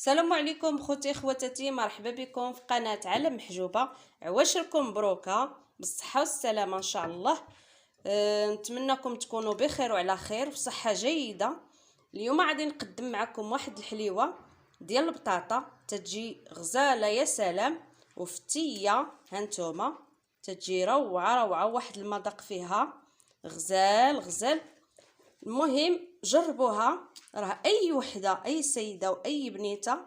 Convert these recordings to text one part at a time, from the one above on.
السلام عليكم خوتي خواتاتي، مرحبا بكم في قناه عالم محجوبه. عواشركم مبروكه بالصحه والسلامه ان شاء الله. نتمنىكم تكونوا بخير وعلى خير وصحه جيده. اليوم غادي نقدم معكم واحد الحليوه ديال البطاطا، تتجي غزاله يا سلام وفتيه. هانتوما تتجي روعه واحد المذاق فيها غزال غزال. المهم جربوها، راه اي وحده اي سيده واي بنيته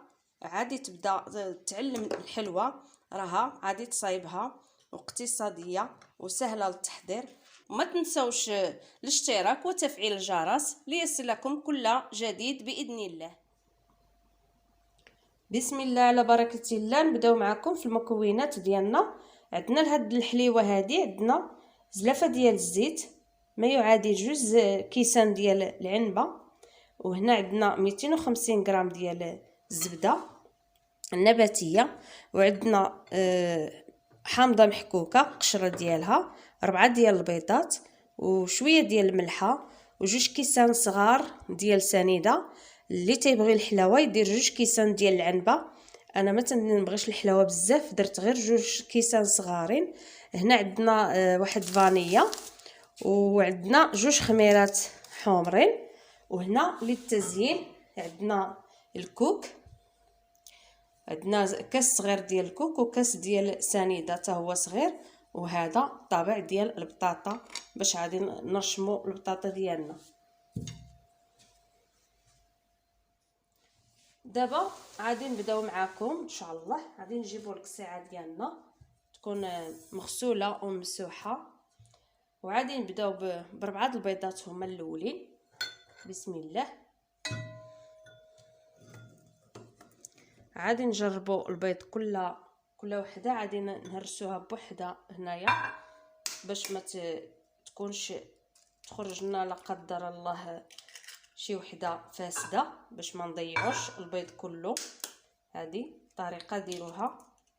عادي تبدا تعلم الحلوه، راها عادي تصايبها واقتصاديه وسهله للتحضير. وما تنسوش الاشتراك وتفعيل الجرس ليصلكم كل جديد باذن الله. بسم الله على بركه الله. نبداو معكم في المكونات ديالنا. عندنا لهاد الحليوه هذه عندنا زلافه ديال الزيت ما يعادل 2 كيسان ديال العنبه، وهنا عندنا 250 غرام ديال الزبده النباتيه، وعندنا حامضه محكوكه قشره ديالها، 4 ديال البيضات وشويه ديال الملحه، و2 كيسان صغار ديال سنيده. اللي تيبغي الحلاوه يدير 2 كيسان ديال العنبه. انا ما تنبغيش الحلاوه بزاف، درت غير 2 كيسان صغارين. هنا عندنا واحد فانيلا، وعندنا 2 خميرات حمرين. وهنا للتزيين عندنا الكوك، عندنا كاس صغير ديال الكوك وكاس ديال سنيده حتى هو صغير، وهذا طابع ديال البطاطا باش غادي نرشموا البطاطا ديالنا. دابا غادي نبداو معاكم ان شاء الله. غادي نجيبوا القصيعه ديالنا تكون مغسوله ومسوحه، وعادي نبداو ب4 البيضات هما الاولين. بسم الله. عادي نجربوا البيض كل وحده، عادي نهرسوها بوحده هنايا باش ما تكونش تخرج لنا لا قدر الله شي وحده فاسده، باش ما نضيعوش البيض كله. هذه طريقه ديروها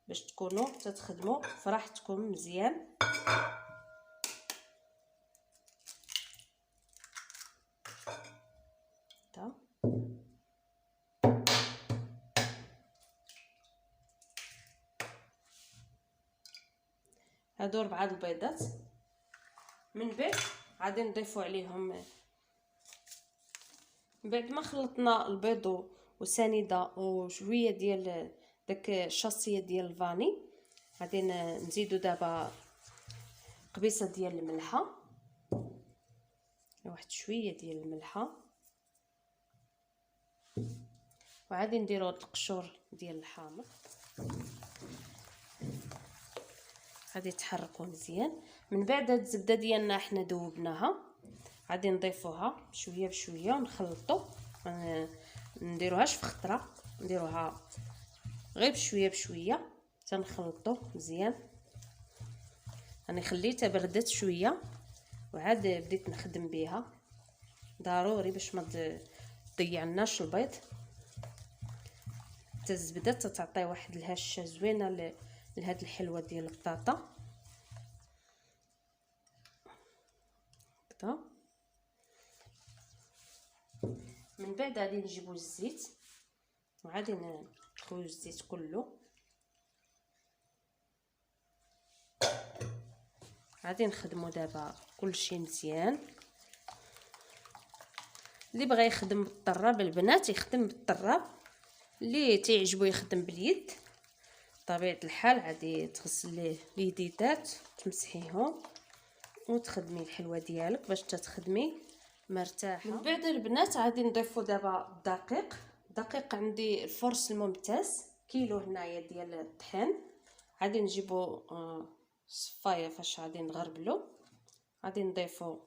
باش تكونوا تتخدموا فراحتكم مزيان. هادو 4 البيضات. من بعد غادي نضيفوا عليهم، بعد ما خلطنا البيض وسنيده وشويه ديال داك الشاصيه ديال الفاني، غادي نزيدو دابا قبيصه ديال الملحه، واحد شويه ديال الملحه، وعادي نديرو القشور ديال الحامض. غادي تحركوا مزيان. من بعد هاد الزبده ديالنا حنا ذوبناها، غادي نضيفوها شويه بشويه ونخلطوا. نديروهاش في خطره، نديروها غير بشويه بشويه تنخلطوا مزيان. انا خليتها بردت شويه وعاد بديت نخدم بها، ضروري باش ما تضيعناش البيض. حتى الزبده تعطي واحد الهشه زوينه لهاد الحلوه ديال البطاطا. هكذا. من بعد غادي نجيبو الزيت وغادي نخويو الزيت كله. غادي نخدمو دابا كلشي مزيان. اللي بغى يخدم بالطراب البنات يخدم بالطراب، اللي تعجبو يخدم باليد بطبيعه الحال غادي تغسلي اليديدات تمسحيهم وتخدمي الحلوه ديالك باش تخدمي مرتاحه. من بعد البنات غادي نضيفوا دابا الدقيق عندي الفرص الممتاز كيلو هنايا ديال الطحين. غادي نجيبو صفايه فاش غادي نغربلو. غادي نضيفو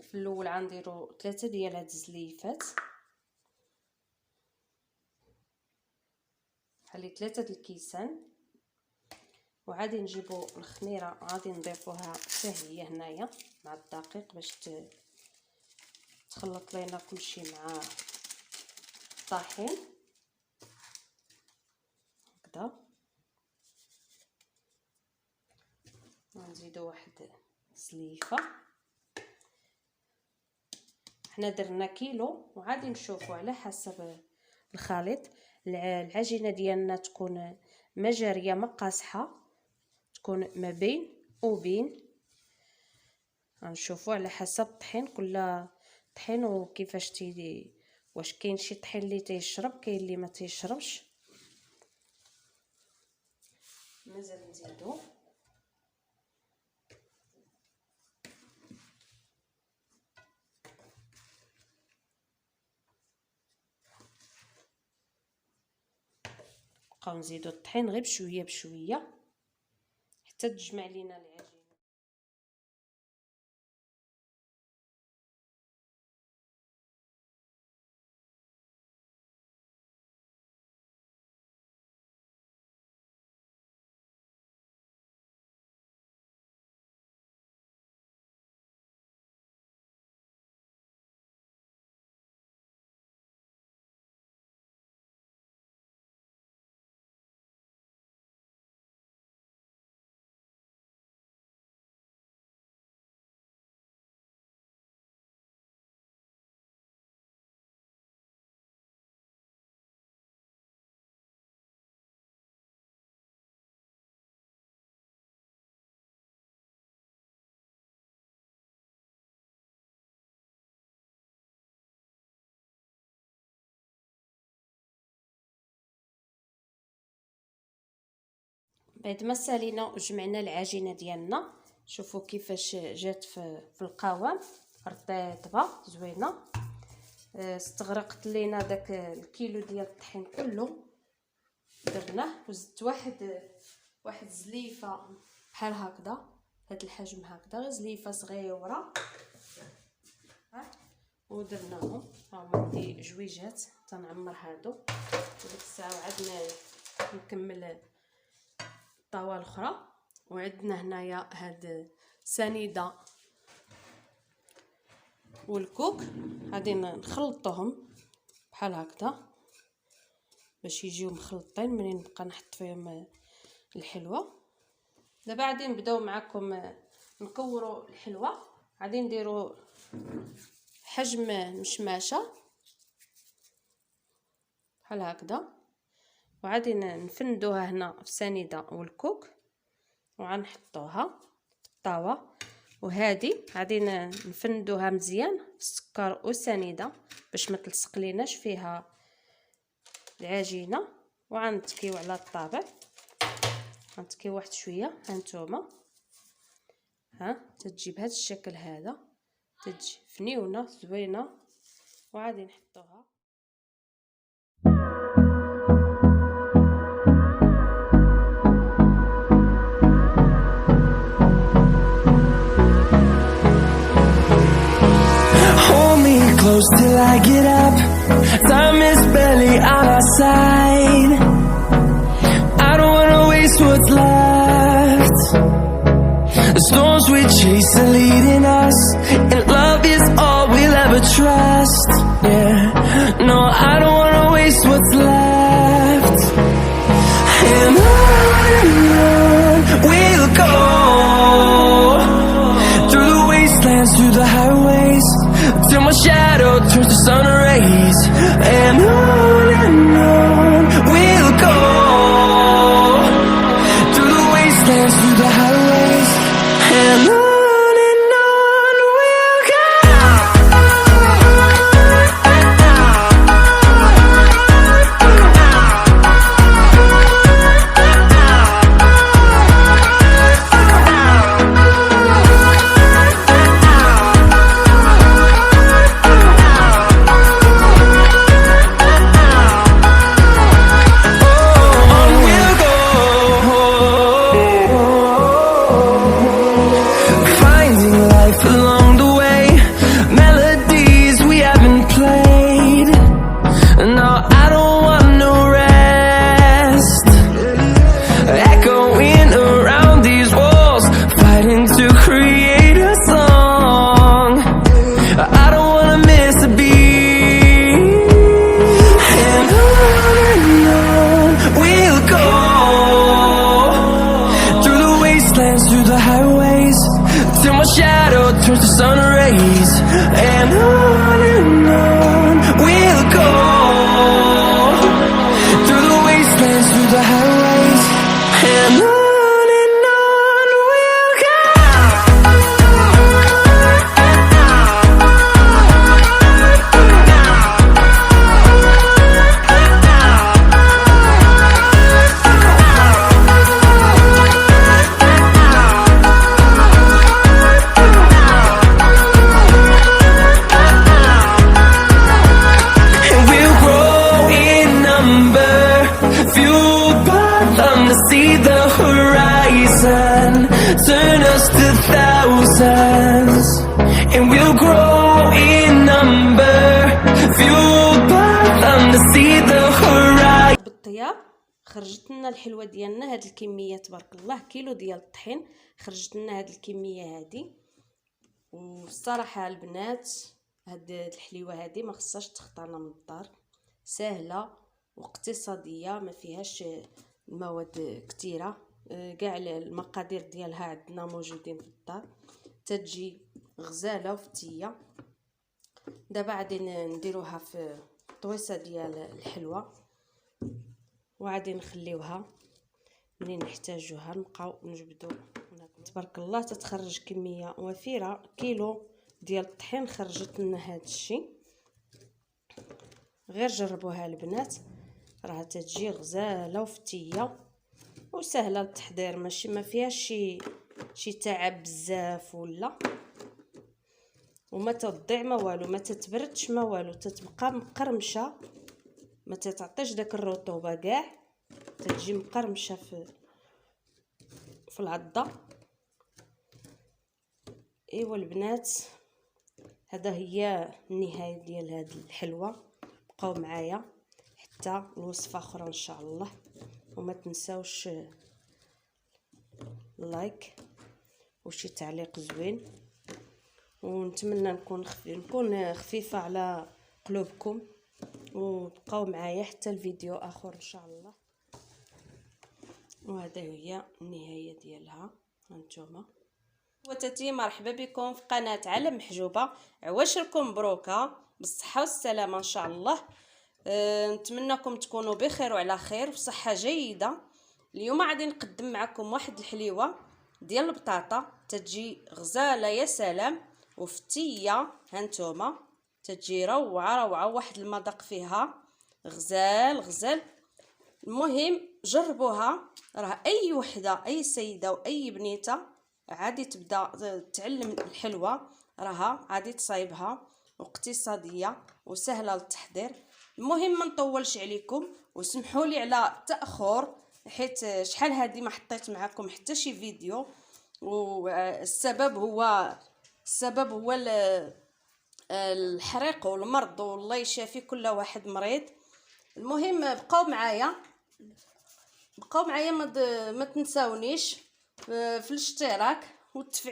في الاول غنديرو 3 ديال هاد الزليفات، بحال 3 د الكيسان. وعادي نجيبو الخميره غادي نضيفوها حتى هي هنايا مع الدقيق باش تخلط لينا كلشي مع الطحين هكذا. ونزيدو واحد سليفه. حنا درنا كيلو وعادي نشوفوا على حسب الخليط. العجينه ديالنا تكون ما جاريه ما قاصحه، تكون ما بين وبين. غنشوفوا على حسب الطحين، كل طحين وكيفاش واش كاين شي طحين اللي تيشرب، كاين اللي ما تيشربش. مازال نزيدو نبقاو نزيدو الطحين غير بشويه بشويه حتى تجمع لينا العجينه. بعد ما سالينا وجمعنا العجينه ديالنا، شوفوا كيفاش جات في القوام رطيبه زوينه. استغرقت لينا داك الكيلو ديال الطحين كله درناه، وزدت واحد زليفه بحال هكذا، هاد الحجم هكذا، غير زليفه صغيره، ودرناهم. ها هما عندي جويجات تنعمر هادو، وديك الساعه عاد نكمل الطاوه الاخرى. وعندنا هنايا هاد سنيده والكوك، غادي نخلطوهم بحال هكذا باش يجيو مخلطين منين نبقى نحط فيهم الحلوه. دابا غادي نبداو معكم نكوروا الحلوه. غادي نديروا حجم مشماشه بحال هكذا، وغادي نفندوها هنا في السنيده والكوك، وغنحطوها في الطاوه. وهذه غادي نفندوها مزيان في السكر والسنيده باش ما تلصق ليناش فيها العجينه. وغنتكيو على الطابع، غنتكيو واحد شويه. هانتوما تتجي بهذا الشكل هذا، تتجي فنيونه زوينه. وغادي نحطوها. Close till I get up, time is barely on our side. I don't wanna waste what's left. The storms we chase are leading us, and love is all we'll ever trust. Yeah, no, I don't wanna waste what's left. And on we'll go, through the wastelands, through the highways, till my shadow turns to sun rays. And on we'll go, through the wastelands, through the highways. And on we'll go. Through the highways, till my shadow turns to sun rays. And on we'll go, خرجت لنا الحلوه ديالنا. هاد الكميه تبارك الله كيلو ديال الطحين خرجت لنا هاد الكميه هادي. والصراحه البنات هاد الحليوه هادي ما خصهاش تخطرنا من الدار، سهله واقتصاديه ما فيهاش المواد كثيره، كاع المقادير ديالها عندنا موجودين في الدار، تتجي غزاله وفتيه. دابا غادي نديروها في الطويصه ديال الحلوه وغادي نخليوها منين نحتاجوها نبقاو نجبدو. تبارك الله تتخرج كميه وفيره. كيلو ديال الطحين خرجت لنا هذا الشيء، غير جربوها البنات، راه تتجي غزاله وفتيه وسهله التحضير، ماشي ما فيهاش شي تعب بزاف ولا، وما تضيع ما والو، ما تتبردش ما والو، تتبقى مقرمشه، ما تتعطيش داك الرطوبه كاع، تتجي مقرمشه في العضه. ايوا البنات هذا هي النهايه ديال هذه الحلوه. بقاو معايا حتى الوصفه اخرى ان شاء الله، وما تنساوش لايك وشي تعليق زوين، ونتمنى نكون خفيفه على قلوبكم، وبقاو معايا حتى الفيديو اخر ان شاء الله. وهذا هي النهايه ديالها هانتوما. وتتي مرحبا بكم في قناه عالم محجوبه. عواشركم مبروكه بالصحه والسلامه ان شاء الله. نتمنىكم تكونوا بخير وعلى خير وصحه جيده. اليوم غادي نقدم معكم واحد الحليوه ديال البطاطا، تتجي غزاله يا سلام وفتيه. هانتوما تتجي روعه، واحد المذاق فيها غزال. المهم جربوها، راه اي وحده اي سيده واي بنيته عادي تبدا تعلم الحلوه، راها عادي تصايبها واقتصاديه وسهله للتحضير. المهم ما نطولش عليكم وسمحوا لي على التاخر، حيت شحال هذه ما حطيت معكم حتى شي فيديو، والسبب هو الحريق والمرض، والله يشافي كل واحد مريض. المهم بقاو معايا ما تنساونيش في الاشتراك والتفعيل.